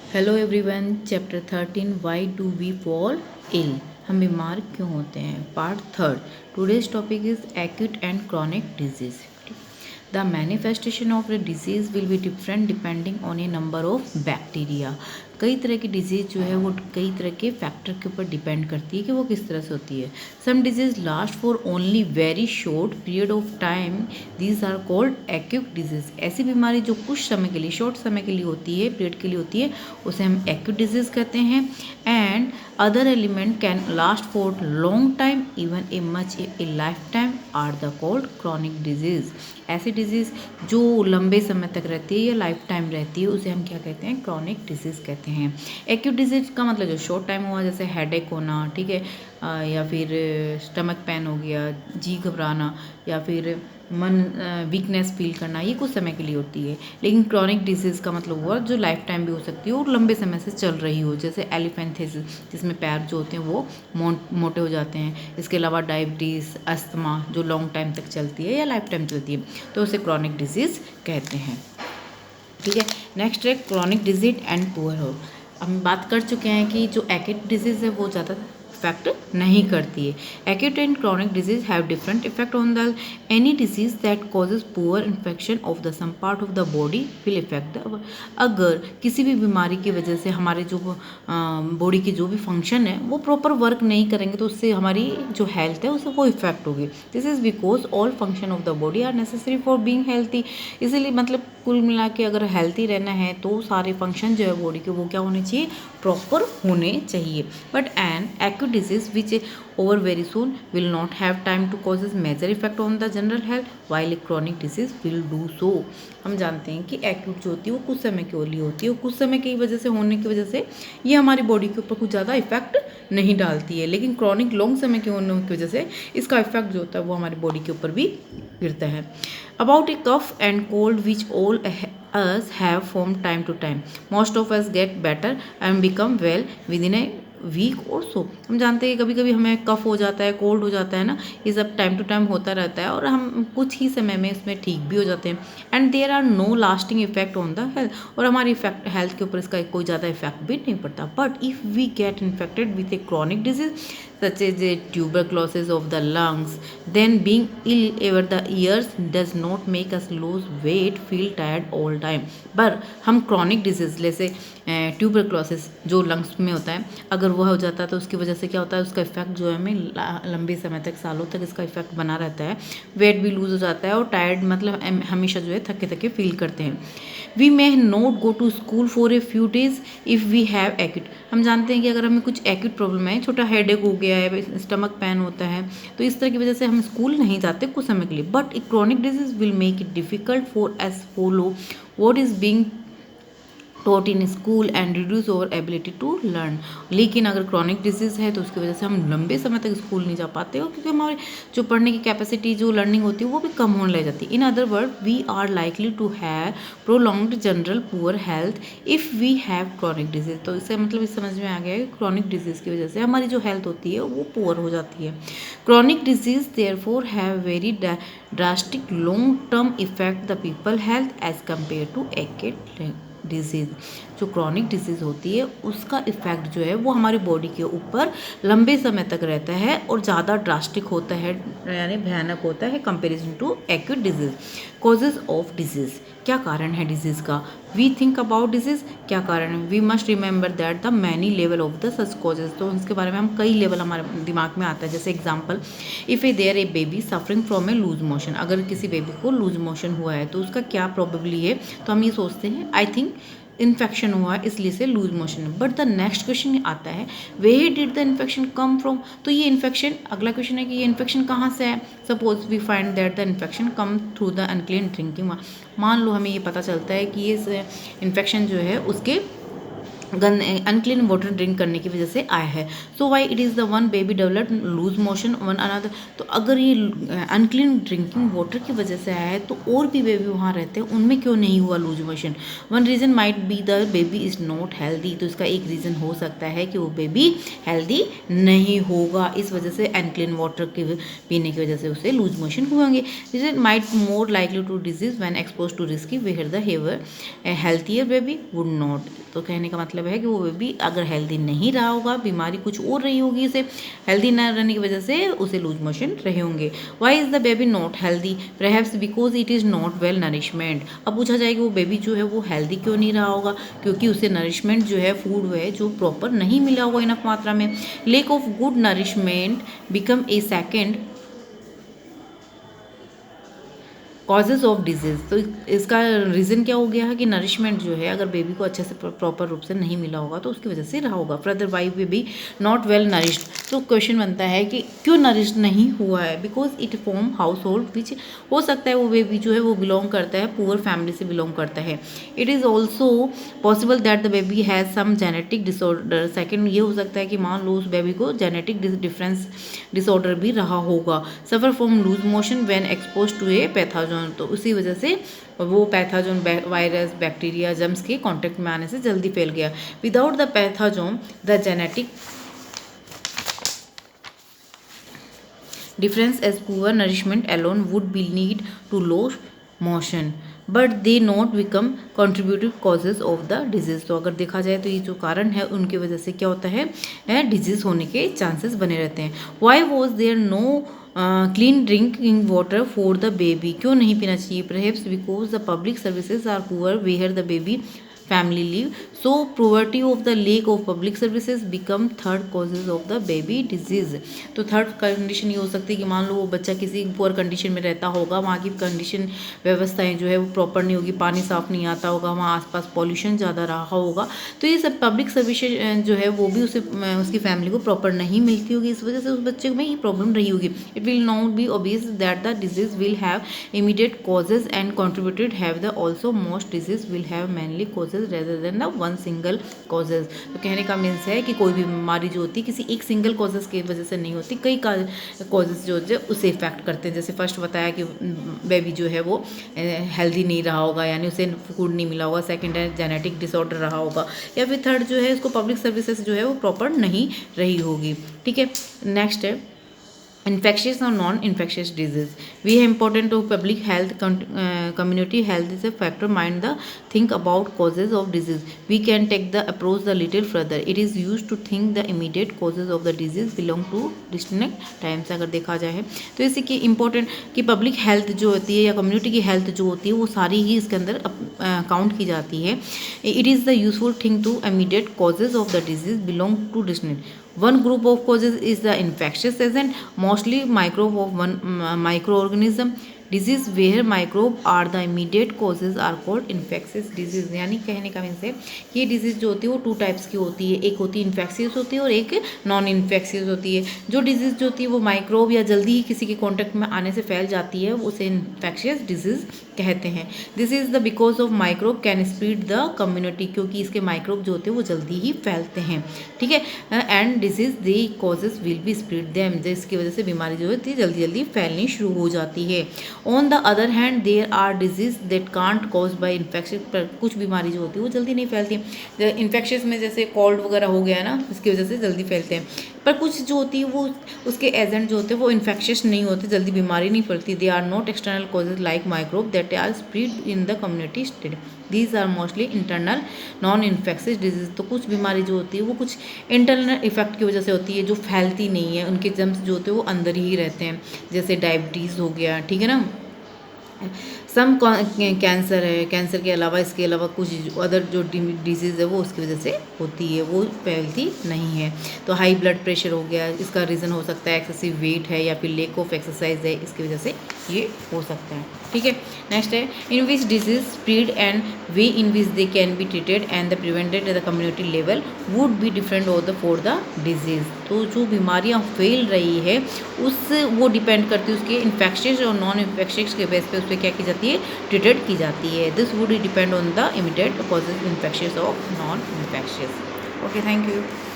Hello everyone, chapter 13 why do we fall ill, हम बीमार क्यों होते हैं, part third. Today's topic is acute and chronic disease. The manifestation of the disease will be different depending on a number of bacteria. कई तरह की disease जो है वो कई तरह के फैक्टर के ऊपर डिपेंड करती है कि वो किस तरह से होती है। Some disease last for only very short period of time, these are called acute disease. ऐसी बीमारी जो कुछ समय के लिए, शॉर्ट समय के लिए होती है, पीरियड के लिए होती है, उसे हम एक्यूट डिजीज कहते हैं। And other element can last for long time, even a much a lifetime, are the called chronic disease. ऐसी डिजीज़ जो लंबे समय तक रहती है या लाइफ टाइम रहती है उसे हम क्या कहते हैं, क्रॉनिक डिजीज़ कहते हैं। एक्यूट डिजीज़ का मतलब जो शॉर्ट टाइम हुआ, जैसे हेडेक होना, ठीक है, या फिर स्टमक पेन हो गया, जी घबराना, या फिर मन वीकनेस फील करना, ये कुछ समय के लिए होती है। लेकिन क्रॉनिक डिजीज़ का मतलब हुआ जो लाइफ टाइम भी हो सकती है और लंबे समय से चल रही हो, जैसे एलिफेंथिसिस जिसमें पैर जो होते हैं वो मोटे हो जाते हैं। इसके अलावा डायबिटीज़, अस्थमा जो लॉन्ग टाइम तक चलती है या लाइफ टाइम चलती है, तो उसे क्रॉनिक डिजीज़ कहते हैं। ठीक है, नेक्स्ट है chronic disease and poor health. हम बात कर चुके हैं कि जो एक्यूट डिजीज़ है वो ज़्यादा इफेक्ट नहीं करती है। Acute and chronic disease have different effect on the any disease that causes poor infection of the some part of the body will affect the. अगर किसी भी बीमारी की वजह से हमारे जो बॉडी के जो भी फंक्शन है वो प्रॉपर वर्क नहीं करेंगे तो उससे हमारी जो हेल्थ है उससे वो इफेक्ट होगी। This is because all function of the body are necessary for being healthy. इसीलिए मतलब कुल मिला के अगर हेल्थी रहना है तो सारे फंक्शन जो है बॉडी के वो क्या होने चाहिए, प्रॉपर होने चाहिए। But an acute disease which over very soon will not have time to causes major effect on the general health while a chronic disease will do so। हम जानते हैं कि एक्यूट जो होती है वो कुछ समय के लिए होती है और कुछ समय की वजह से होने की वजह से ये हमारी बॉडी के ऊपर कुछ ज़्यादा इफेक्ट नहीं डालती है, लेकिन क्रॉनिक लॉन्ग समय के होने की वजह से इसका इफेक्ट जो होता है वो हमारी बॉडी के ऊपर भी गिरता है। About a cough and cold which all us have from time to time, most of us get better and become well within a week और सो। हम जानते हैं कभी कभी हमें कफ हो जाता है, कोल्ड हो जाता है ना, ये सब टाइम टू टाइम होता रहता है और हम कुछ ही समय में इसमें ठीक भी हो जाते हैं। And there are no lasting effect on the health, और हमारी इफेक्ट हेल्थ के ऊपर इसका कोई ज़्यादा इफेक्ट भी नहीं पड़ता। But if we get infected with a chronic disease such as a tuberculosis of the lungs, then being ill over the years does not make us lose weight, feel tired all time। पर हम chronic disease जैसे tuberculosis जो lungs में होता है, अगर वह हो जाता है तो उसकी वजह से क्या होता है, उसका इफेक्ट जो है हमें लंबे समय तक, सालों तक इसका इफेक्ट बना रहता है। वेट भी लूज हो जाता है और टायर्ड मतलब हमेशा जो है थके थके फील करते हैं। We may not go to school for a few days if we have acute. हम जानते हैं कि अगर हमें कुछ एक्यूट प्रॉब्लम है, छोटा हेडेक हो गया है, स्टमक पेन होता है, तो इस तरह की वजह से हम स्कूल नहीं जाते कुछ समय के लिए। But a chronic disease will make it difficult for us follow what is being taught in school and reduce our ability to learn. लेकिन अगर क्रॉनिक डिजीज़ है तो उसकी वजह से हम लंबे समय तक स्कूल नहीं जा पाते और क्योंकि हमारे जो पढ़ने की कैपेसिटी, जो लर्निंग होती है वो भी कम होने लग जाती है। In other word we are likely to have prolonged general poor health if we have chronic disease. तो इससे मतलब इस समझ में आ गया कि क्रॉनिक डिजीज़ की वजह से हमारी जो हेल्थ होती है वो पुअर हो जाती है। Chronic disease therefore have very drastic long term effect the people health as compare to acute disease. जो क्रॉनिक डिजीज़ होती है उसका इफेक्ट जो है वो हमारी बॉडी के ऊपर लंबे समय तक रहता है और ज़्यादा ड्रास्टिक होता है, यानी भयानक होता है comparison to acute disease. Causes of disease, क्या कारण है डिजीज़ का। वी थिंक अबाउट डिजीज़, क्या कारण है। We must remember that the many level of the such causes. तो उसके बारे में हम कई लेवल हमारे दिमाग में आता है। जैसे example, if a there a baby suffering from a loose motion, अगर किसी बेबी को लूज मोशन हुआ है तो उसका क्या प्रॉबेबली है, तो हम ये सोचते हैं आई थिंक इन्फेक्शन हुआ है इसलिए से लूज मोशन है। बट द नेक्स्ट क्वेश्चन आता है where did the infection come from. तो ये इन्फेक्शन, अगला क्वेश्चन है कि ये इन्फेक्शन कहाँ से है। Suppose we find that the infection come through the unclean drinking. मान लो हमें ये पता चलता है कि ये इन्फेक्शन जो है उसके अनक्लीन वाटर ड्रिंक करने की वजह से आया है। So why it is the one baby developed loose motion one another. तो अगर ये अनक्लीन ड्रिंकिंग वाटर की वजह से आया है तो और भी बेबी वहाँ रहते हैं, उनमें क्यों नहीं हुआ loose motion. One reason might be the baby is not healthy. तो इसका एक रीज़न हो सकता है कि वो बेबी हेल्दी नहीं होगा, इस वजह से अनक्लीन वाटर के पीने की वजह से उसे लूज मोशन होंगे। Reason might more likely to disease when expose to risky where the heavier healthier baby would not. तो कहने का मतलब है कि वो बेबी अगर हेल्दी नहीं रहा होगा, बीमारी कुछ और रही होगी, इसे हेल्दी ना रहने की वजह से उसे लूज मोशन रहे होंगे। Why is the baby not healthy? Perhaps because it is not well nourishment. अब पूछा जाए कि वो बेबी जो है वो हेल्दी क्यों नहीं रहा होगा, क्योंकि उसे नरिशमेंट जो है, फूड है जो प्रॉपर नहीं मिला होगा इनफ मात्रा में। Lake of good nourishment become a second causes of disease. तो इसका रीज़न क्या हो गया है कि नरिशमेंट जो है अगर बेबी को अच्छे से प्रॉपर रूप से नहीं मिला होगा तो उसकी वजह से रहा होगा। Further why baby not well nourished. तो क्वेश्चन बनता है कि क्यों नरिश्ड नहीं हुआ है? Because it form household which, हो सकता है वो बेबी जो है वो बिलोंग करता है पुअर फैमिली से बिलोंग करता है। It is also possible that the baby has some genetic disorder. Second ये हो सकता है कि मान लो उस बेबी को जेनेटिक डिफरेंस डिसऑर्डर भी रहा होगा। Suffer from loose motion when expose to a pathogen. तो उसी वजह से वो पैथोजन वायरस बैक्टीरिया जर्म्स के कांटेक्ट में आने से जल्दी फैल गया। Without the pathogen the genetic difference as poor nourishment alone would be lead to low motion but they not become contributive causes of the disease। तो अगर देखा जाए तो ये जो कारण है उनकी वजह से क्या होता है, डिजीज होने के चांसेस बने रहते हैं। Why was there no clean drinking water for the baby? क्यों नहीं पीना चाहिए? Perhaps because the public services are poor where the baby family live, so poverty of the lack of public services become third causes of the baby disease। तो third condition ये हो सकती है कि मान लो वो बच्चा किसी पुअर कंडीशन में रहता होगा, वहाँ की कंडीशन व्यवस्थाएं जो है वो प्रॉपर नहीं होगी, पानी साफ नहीं आता होगा, वहाँ आसपास पॉल्यूशन ज़्यादा रहा होगा, तो ये सब पब्लिक सर्विसेज जो है वो भी उसे उसकी फैमिली को प्रॉपर नहीं मिलती होगी, इस वजह से उस बच्चे में ये प्रॉब्लम रही होगी। It will not be obvious that the disease will have immediate causes and contributed have the also most disease will have mainly causes rather than the one single causes. तो कहने का मीन्स है कि कोई भी बीमारी जो होती है किसी एक सिंगल कॉजेज की वजह से नहीं होती, कई कॉजेज जो है उसे इफेक्ट करते हैं। जैसे फर्स्ट बताया कि बेबी जो है वो हेल्दी नहीं रहा होगा, यानी उसे फूड नहीं मिला होगा। सेकंड है जेनेटिक डिसऑर्डर रहा होगा, या फिर थर्ड जो है उसको पब्लिक सर्विसेज जो है वो प्रॉपर नहीं रही होगी। ठीक है, नेक्स्ट है infectious or non-infectious disease। we have important to public health, community health is a factor mind the think about causes of disease। we can take the approach the little further। it is used to think the immediate causes of the disease belong to distinct times। अगर देखा जाए तो जैसे कि important कि public health जो होती है या कम्युनिटी की हेल्थ जो होती है वो सारी ही इसके अंदर काउंट की जाती है। it is the useful thing to immediate causes of the disease belong to distinct। one group of causes is the infectious agent, mostly microbe of one microorganism। disease where microbe are the immediate causes are called infectious disease। यानी कहने का means है कि ये disease जो होती है वो टू टाइप्स की होती है, एक होती है इन्फेक्शियस होती है और एक नॉन इन्फेक्शियस होती है। जो डिजीज़ जो होती है वो माइक्रोब या जल्दी ही किसी के कॉन्टेक्ट में आने से फैल जाती है उसे इन्फेक्शियस डिजीज़ कहते हैं। This is the because of microbe can spread the community, क्योंकि इसके माइक्रोब जो होते हैं वो जल्दी ही फैलते हैं। ठीक है, and disease they causes will be spread them, जिसकी वजह से बीमारी जो होती है जल्दी जल्दी फैलनी शुरू हो जाती है। On the other hand there are disease that can't cause by infection. पर कुछ बीमारी जो होती है वो जल्दी नहीं फैलती। इन्फेक्शस में जैसे कोल्ड वगैरह हो गया ना, इसकी वजह से जल्दी फैलते हैं। पर कुछ जो होती है वो उसके एजेंट जो होते हैं वो इन्फेक्शस नहीं होते, जल्दी बीमारी नहीं फैलती। They are not external causes like microbe that are spread in the community state. These are mostly internal non infectious disease. तो कुछ बीमारी जो होती है वो कुछ इंटरनल इफेक्ट की वजह से होती है, जो फैलती नहीं है, उनके जर्म्स जो होते हैं वो अंदर ही रहते हैं, जैसे डायबिटीज़ हो गया। ठीक है ना, सम कैंसर है, कैंसर के अलावा इसके अलावा कुछ अदर जो डिजीज़ है वो उसकी वजह से होती है, वो फैलती नहीं है। तो हाई ब्लड प्रेशर हो गया, इसका रीज़न हो सकता है एक्सेसिव वेट है या फिर लेक ऑफ एक्सरसाइज है, इसकी वजह से ये हो सकता है। ठीक है, नेक्स्ट है in which disease spread and way in which they can be treated and the prevented at the community level would be different of the for the disease. तो जो बीमारियाँ फैल रही है उस वो डिपेंड करती है उसके इन्फेक्शियस और नॉन इन्फेक्शियस के बेस पे उस पर क्या की जाती है, ट्रीटेड की जाती है। This would depend on the immediate causes infectious और non infectious. Okay, thank you.